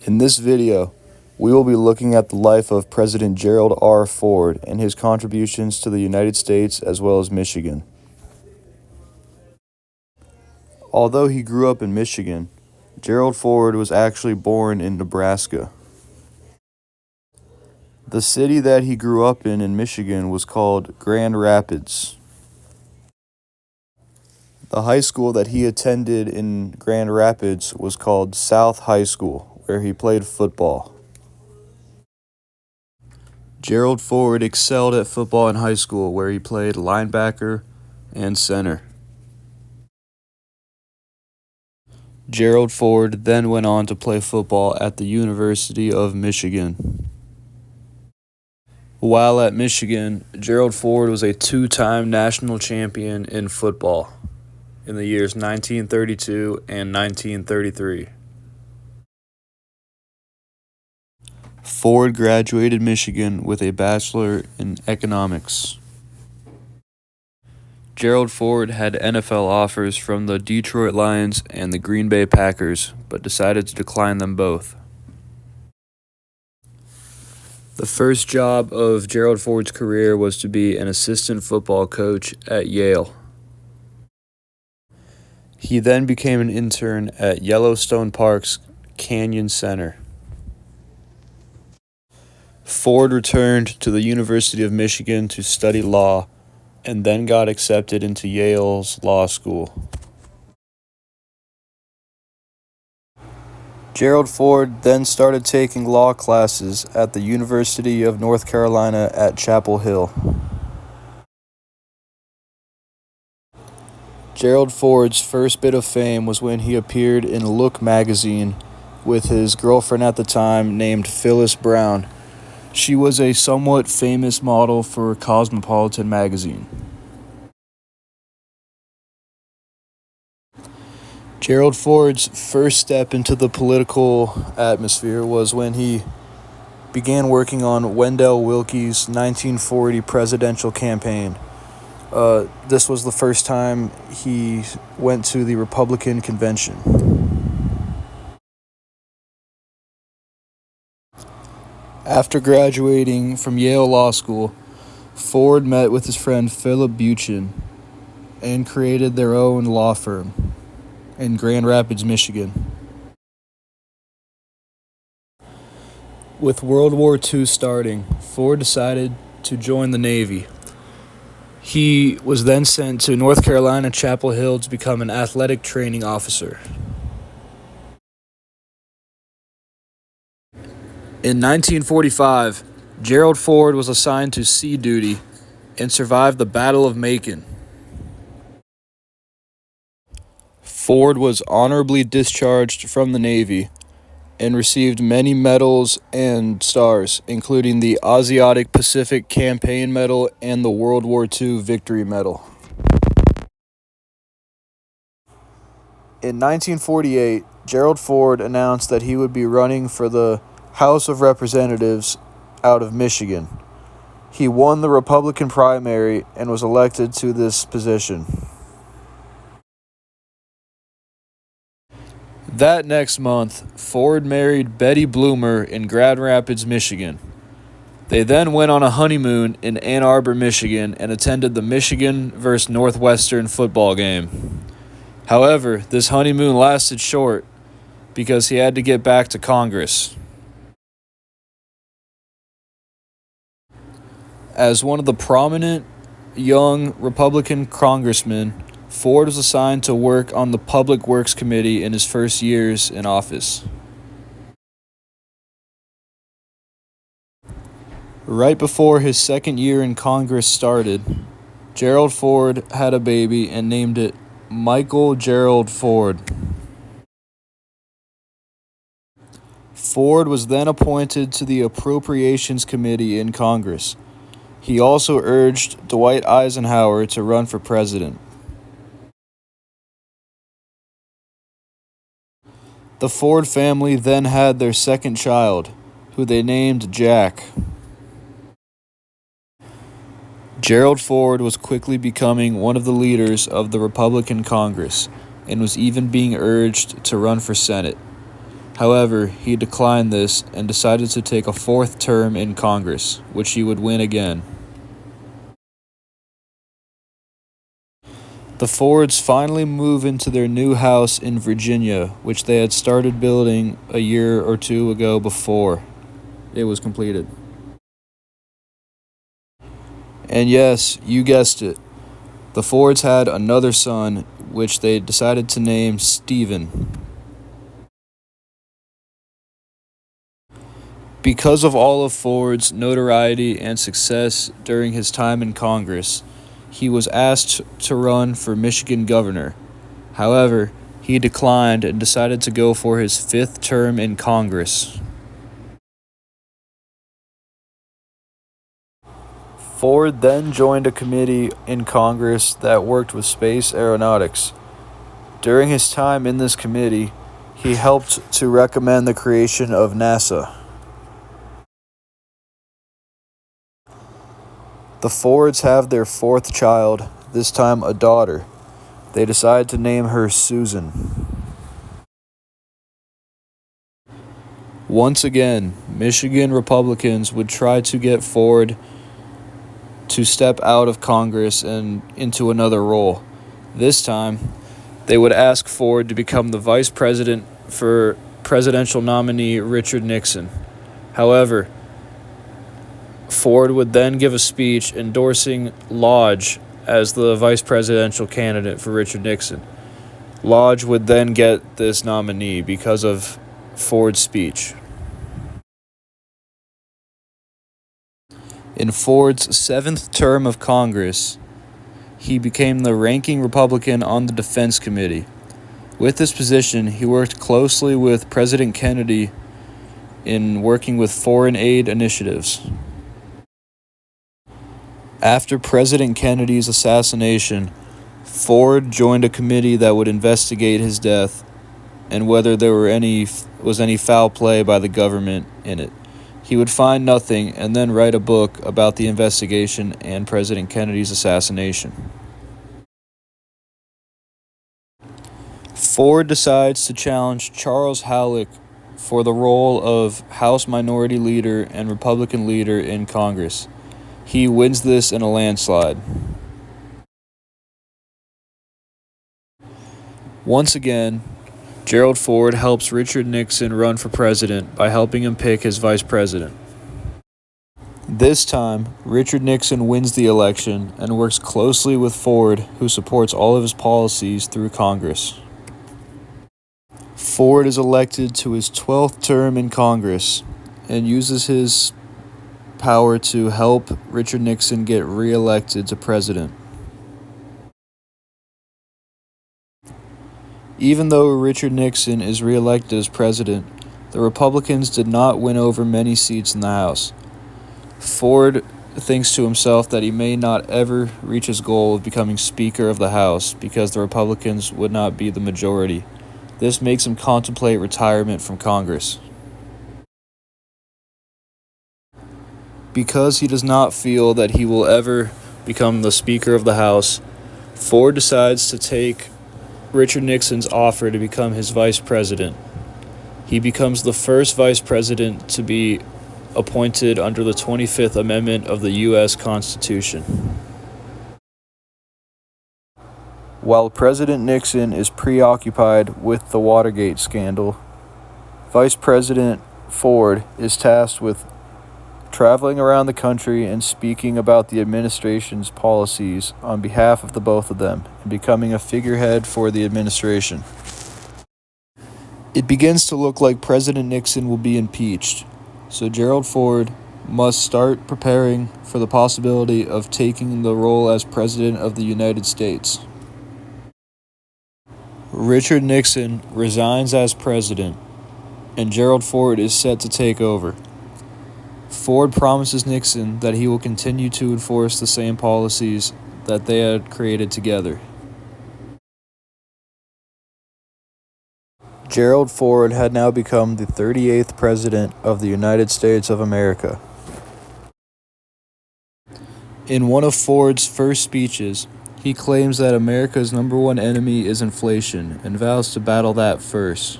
In this video, we will be looking at the life of President Gerald R. Ford and his contributions to the United States as well as Michigan. Although he grew up in Michigan, Gerald Ford was actually born in Nebraska. The city that he grew up in Michigan was called Grand Rapids. The high school that he attended in Grand Rapids was called South High School, where he played football. Gerald Ford excelled at football in high school, where he played linebacker and center. Gerald Ford then went on to play football at the University of Michigan. While at Michigan, Gerald Ford was a two-time national champion in football in the years 1932 and 1933. Ford graduated Michigan with a bachelor in economics. Gerald Ford had NFL offers from the Detroit Lions and the Green Bay Packers, but decided to decline them both. The first job of Gerald Ford's career was to be an assistant football coach at Yale. He then became an intern at Yellowstone Park's Canyon Center. Ford returned to the University of Michigan to study law and then got accepted into Yale's law school. Gerald Ford then started taking law classes at the University of North Carolina at Chapel Hill. Gerald Ford's first bit of fame was when he appeared in Look magazine with his girlfriend at the time named Phyllis Brown. She was a somewhat famous model for Cosmopolitan magazine. Gerald Ford's first step into the political atmosphere was when he began working on Wendell Willkie's 1940 presidential campaign. This was the first time he went to the Republican convention. After graduating from Yale Law School, Ford met with his friend Philip Buchan and created their own law firm in Grand Rapids, Michigan. With World War II starting, Ford decided to join the Navy. He was then sent to North Carolina Chapel Hill to become an athletic training officer. In 1945, Gerald Ford was assigned to sea duty and survived the Battle of Macon. Ford was honorably discharged from the Navy and received many medals and stars, including the Asiatic Pacific Campaign Medal and the World War II Victory Medal. In 1948, Gerald Ford announced that he would be running for the House of Representatives out of Michigan. He won the Republican primary and was elected to this position. That next month, Ford married Betty Bloomer in Grand Rapids, Michigan. They then went on a honeymoon in Ann Arbor, Michigan, and attended the Michigan vs. Northwestern football game. However, this honeymoon lasted short because he had to get back to Congress. As one of the prominent young Republican congressmen, Ford was assigned to work on the Public Works Committee in his first years in office. Right before his second year in Congress started, Gerald Ford had a baby and named it Michael Gerald Ford. Ford was then appointed to the Appropriations Committee in Congress. He also urged Dwight Eisenhower to run for president. The Ford family then had their second child, who they named Jack. Gerald Ford was quickly becoming one of the leaders of the Republican Congress and was even being urged to run for Senate. However, he declined this and decided to take a fourth term in Congress, which he would win again. The Fords finally move into their new house in Virginia, which they had started building a year or two ago before it was completed. And yes, you guessed it. The Fords had another son, which they decided to name Stephen. Because of all of Ford's notoriety and success during his time in Congress, he was asked to run for Michigan governor. However, he declined and decided to go for his fifth term in Congress. Ford then joined a committee in Congress that worked with space aeronautics. During his time in this committee, he helped to recommend the creation of NASA. The Fords have their fourth child, this time a daughter. They decide to name her Susan. Once again, Michigan Republicans would try to get Ford to step out of Congress and into another role. This time, they would ask Ford to become the vice president for presidential nominee Richard Nixon. However, Ford would then give a speech endorsing Lodge as the vice presidential candidate for Richard Nixon. Lodge would then get this nominee because of Ford's speech. In Ford's seventh term of Congress, he became the ranking Republican on the Defense Committee. With this position, he worked closely with President Kennedy in working with foreign aid initiatives. After President Kennedy's assassination, Ford joined a committee that would investigate his death and whether there was any foul play by the government in it. He would find nothing and then write a book about the investigation and President Kennedy's assassination. Ford decides to challenge Charles Halleck for the role of House Minority Leader and Republican Leader in Congress. He wins this in a landslide. Once again, Gerald Ford helps Richard Nixon run for president by helping him pick his vice president. This time, Richard Nixon wins the election and works closely with Ford, who supports all of his policies through Congress. Ford is elected to his 12th term in Congress and uses his power to help Richard Nixon get re-elected to president. Even though Richard Nixon is re-elected as president, the Republicans did not win over many seats in the House. Ford thinks to himself that he may not ever reach his goal of becoming Speaker of the House because the Republicans would not be the majority. This makes him contemplate retirement from Congress. Because he does not feel that he will ever become the Speaker of the House, Ford decides to take Richard Nixon's offer to become his vice president. He becomes the first vice president to be appointed under the 25th Amendment of the U.S. Constitution. While President Nixon is preoccupied with the Watergate scandal, Vice President Ford is tasked with traveling around the country and speaking about the administration's policies on behalf of the both of them and becoming a figurehead for the administration. It begins to look like President Nixon will be impeached, so Gerald Ford must start preparing for the possibility of taking the role as President of the United States. Richard Nixon resigns as president, and Gerald Ford is set to take over. Ford promises Nixon that he will continue to enforce the same policies that they had created together. Gerald Ford had now become the 38th President of the United States of America. In one of Ford's first speeches, he claims that America's number one enemy is inflation and vows to battle that first.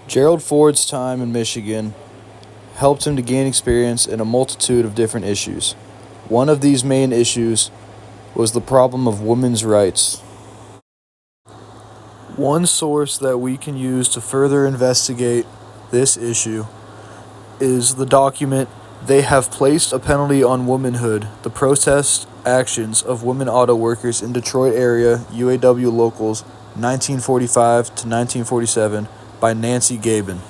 Gerald Ford's time in Michigan helped him to gain experience in a multitude of different issues. One of these main issues was the problem of women's rights. One source that we can use to further investigate this issue is the document "They Have Placed a Penalty on Womanhood: The Protest Actions of Women Auto Workers in Detroit Area UAW Locals 1945 to 1947" by Nancy Gabin.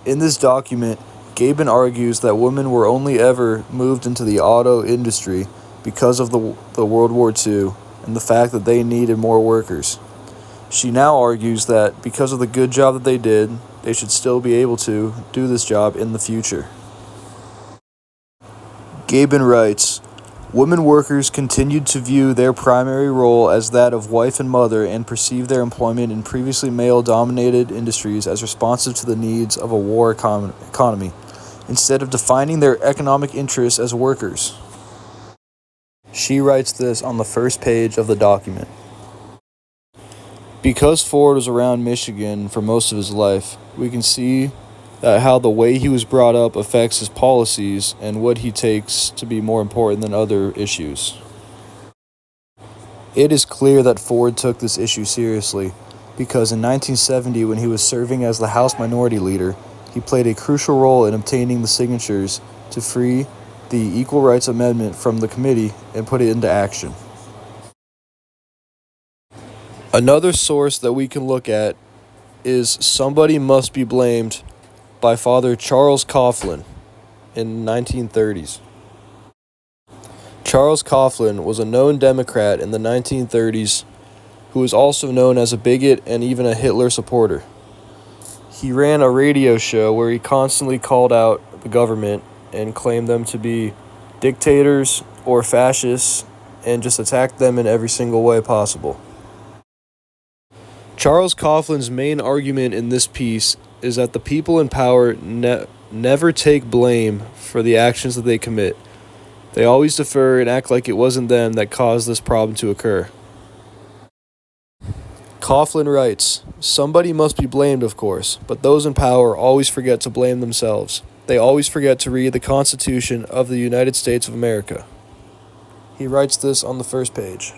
In this document, Gabin argues that women were only ever moved into the auto industry because of the World War II and the fact that they needed more workers. She now argues that because of the good job that they did, they should still be able to do this job in the future. Gabin writes, "Women workers continued to view their primary role as that of wife and mother and perceived their employment in previously male-dominated industries as responsive to the needs of a war economy, instead of defining their economic interests as workers." She writes this on the first page of the document. Because Ford was around Michigan for most of his life, we can see that how the way he was brought up affects his policies and what he takes to be more important than other issues. It is clear that Ford took this issue seriously, because in 1970, when he was serving as the House Minority Leader, he played a crucial role in obtaining the signatures to free the Equal Rights Amendment from the committee and put it into action. Another source that we can look at is "Somebody Must Be Blamed" by Father Charles Coughlin in the 1930s. Charles Coughlin was a known Democrat in the 1930s who was also known as a bigot and even a Hitler supporter. He ran a radio show where he constantly called out the government and claimed them to be dictators or fascists and just attacked them in every single way possible. Charles Coughlin's main argument in this piece is that the people in power never take blame for the actions that they commit. They always defer and act like it wasn't them that caused this problem to occur. Coughlin writes, "Somebody must be blamed, of course, but those in power always forget to blame themselves. They always forget to read the Constitution of the United States of America." He writes this on the first page.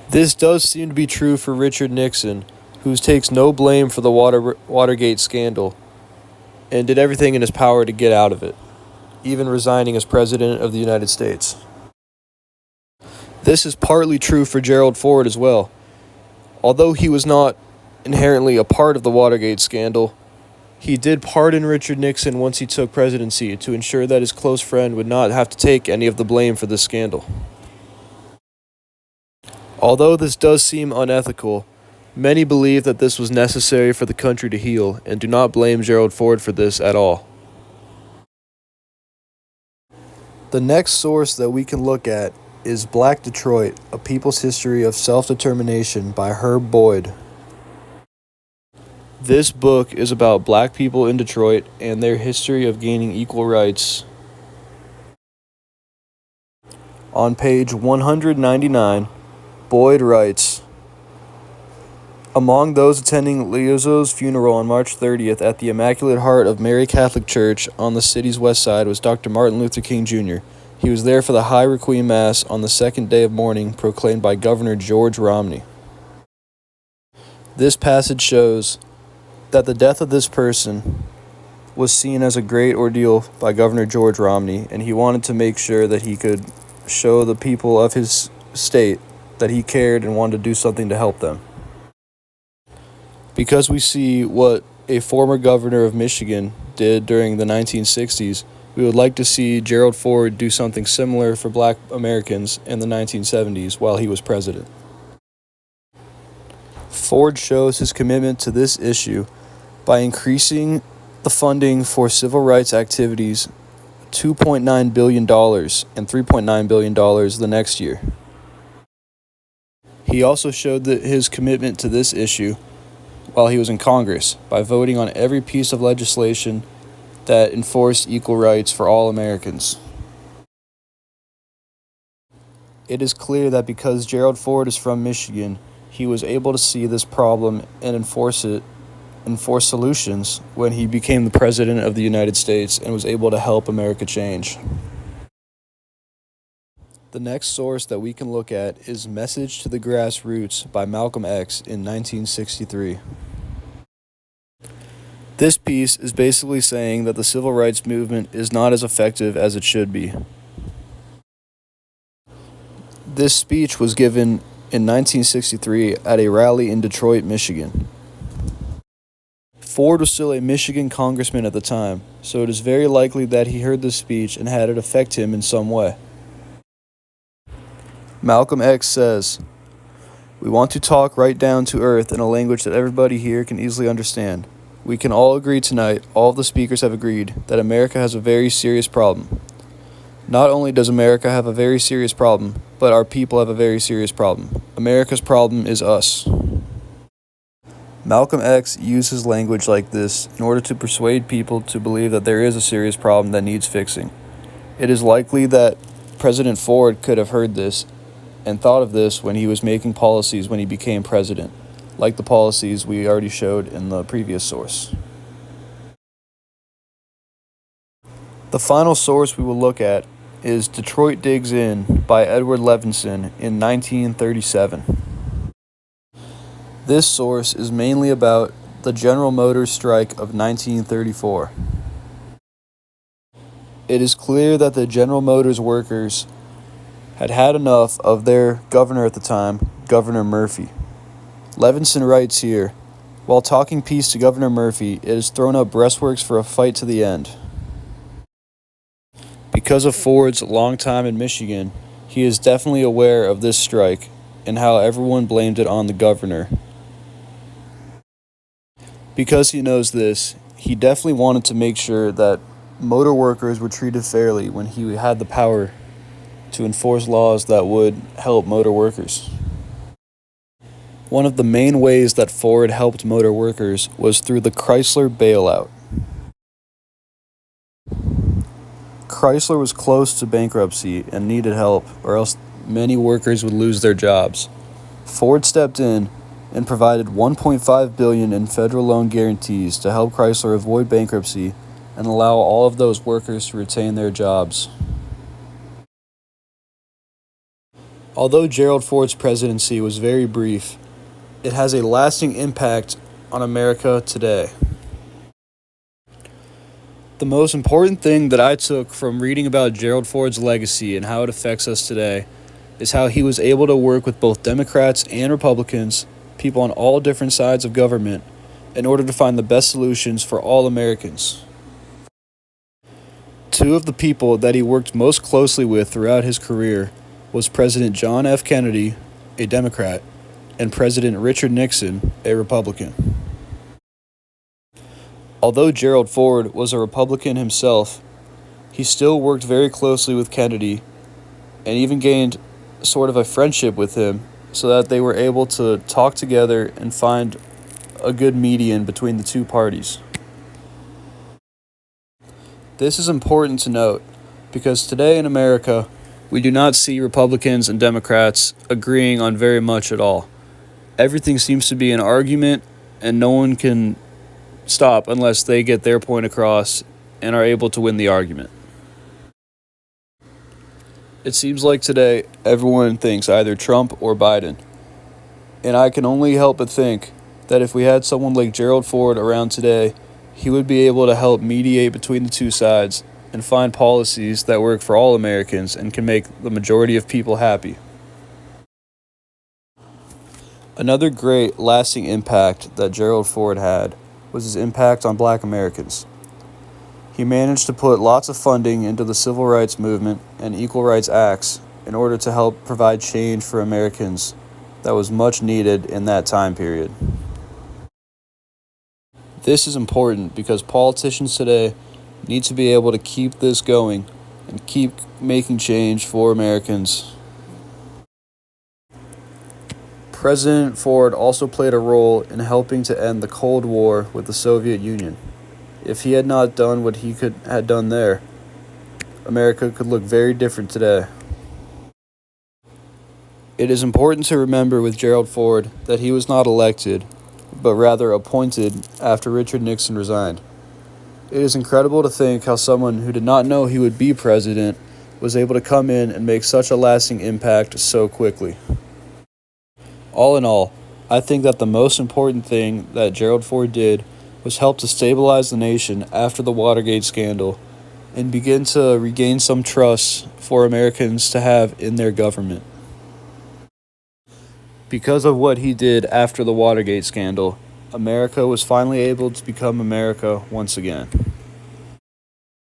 This does seem to be true for Richard Nixon, who takes no blame for the Watergate scandal and did everything in his power to get out of it, even resigning as President of the United States. This is partly true for Gerald Ford as well. Although he was not inherently a part of the Watergate scandal, he did pardon Richard Nixon once he took presidency to ensure that his close friend would not have to take any of the blame for this scandal. Although this does seem unethical, many believe that this was necessary for the country to heal and do not blame Gerald Ford for this at all. The next source that we can look at is Black Detroit, A People's History of Self-Determination by Herb Boyd. This book is about black people in Detroit and their history of gaining equal rights. On page 199, Boyd writes, "Among those attending Leozo's funeral on March 30th at the Immaculate Heart of Mary Catholic Church on the city's west side was Dr. Martin Luther King Jr. He was there for the High Requiem Mass on the second day of mourning proclaimed by Governor George Romney." This passage shows that the death of this person was seen as a great ordeal by Governor George Romney, and he wanted to make sure that he could show the people of his state that he cared and wanted to do something to help them. Because we see what a former governor of Michigan did during the 1960s, we would like to see Gerald Ford do something similar for black Americans in the 1970s while he was president. Ford shows his commitment to this issue by increasing the funding for civil rights activities $2.9 billion and $3.9 billion the next year. He also showed his commitment to this issue while he was in Congress by voting on every piece of legislation that enforced equal rights for all Americans. It is clear that because Gerald Ford is from Michigan, he was able to see this problem and enforce solutions when he became the President of the United States and was able to help America change. The next source that we can look at is Message to the Grassroots by Malcolm X in 1963. This piece is basically saying that the civil rights movement is not as effective as it should be. This speech was given in 1963 at a rally in Detroit, Michigan. Ford was still a Michigan congressman at the time, so it is very likely that he heard this speech and had it affect him in some way. Malcolm X says, "We want to talk right down to earth in a language that everybody here can easily understand. We can all agree tonight, all of the speakers have agreed, that America has a very serious problem. Not only does America have a very serious problem, but our people have a very serious problem. America's problem is us." Malcolm X uses language like this in order to persuade people to believe that there is a serious problem that needs fixing. It is likely that President Ford could have heard this and thought of this when he was making policies when he became president, like the policies we already showed in the previous source. The final source we will look at is Detroit Digs In by Edward Levinson in 1937. This source is mainly about the General Motors strike of 1934. It is clear that the General Motors workers had had enough of their governor at the time, Governor Murphy. Levinson writes here, "While talking peace to Governor Murphy, it has thrown up breastworks for a fight to the end." Because of Ford's long time in Michigan, he is definitely aware of this strike and how everyone blamed it on the governor. Because he knows this, he definitely wanted to make sure that motor workers were treated fairly when he had the power to enforce laws that would help motor workers. One of the main ways that Ford helped motor workers was through the Chrysler bailout. Chrysler was close to bankruptcy and needed help, or else many workers would lose their jobs. Ford stepped in and provided $1.5 billion in federal loan guarantees to help Chrysler avoid bankruptcy and allow all of those workers to retain their jobs. Although Gerald Ford's presidency was very brief, it has a lasting impact on America today. The most important thing that I took from reading about Gerald Ford's legacy and how it affects us today is how he was able to work with both Democrats and Republicans, people on all different sides of government, in order to find the best solutions for all Americans. Two of the people that he worked most closely with throughout his career was President John F. Kennedy, a Democrat, and President Richard Nixon, a Republican. Although Gerald Ford was a Republican himself, he still worked very closely with Kennedy and even gained sort of a friendship with him so that they were able to talk together and find a good median between the two parties. This is important to note because today in America, we do not see Republicans and Democrats agreeing on very much at all. Everything seems to be an argument, and no one can stop unless they get their point across and are able to win the argument. It seems like today everyone thinks either Trump or Biden. And I can only help but think that if we had someone like Gerald Ford around today, he would be able to help mediate between the two sides and find policies that work for all Americans and can make the majority of people happy. Another great lasting impact that Gerald Ford had was his impact on Black Americans. He managed to put lots of funding into the civil rights movement and equal rights acts in order to help provide change for Americans that was much needed in that time period. This is important because politicians today need to be able to keep this going and keep making change for Americans. President Ford also played a role in helping to end the Cold War with the Soviet Union. If he had not done what he had done there, America could look very different today. It is important to remember with Gerald Ford that he was not elected, but rather appointed after Richard Nixon resigned. It is incredible to think how someone who did not know he would be president was able to come in and make such a lasting impact so quickly. All in all, I think that the most important thing that Gerald Ford did was help to stabilize the nation after the Watergate scandal and begin to regain some trust for Americans to have in their government. Because of what he did after the Watergate scandal, America was finally able to become America once again.